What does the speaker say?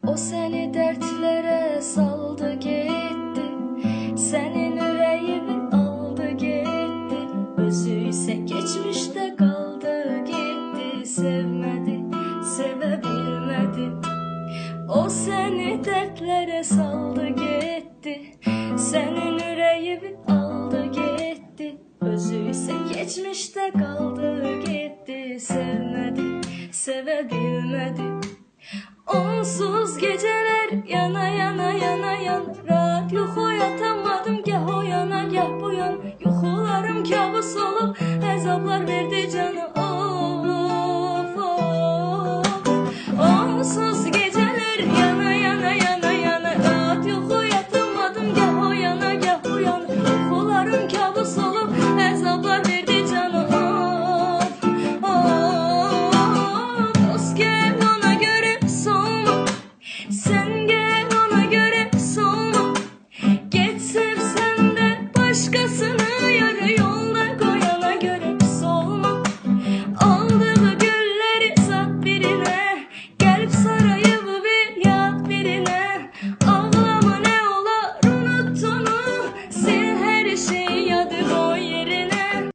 O seni dertlere saldı gitti, senin yüreğini aldı gitti. Özü ise geçmişte kaldı gitti, sevmedi, sevebilmedi. O seni dertlere saldı gitti, senin yüreğini aldı gitti. Özü ise geçmişte kaldı gitti, sevmedi, sevebilmedi. Onsuz geceler yana yana yana yana, rahat yuxu yatamadım, gah o yana gah bu yan. Yuxularım kabus olup əzablar verdi canı, of of. Onsuz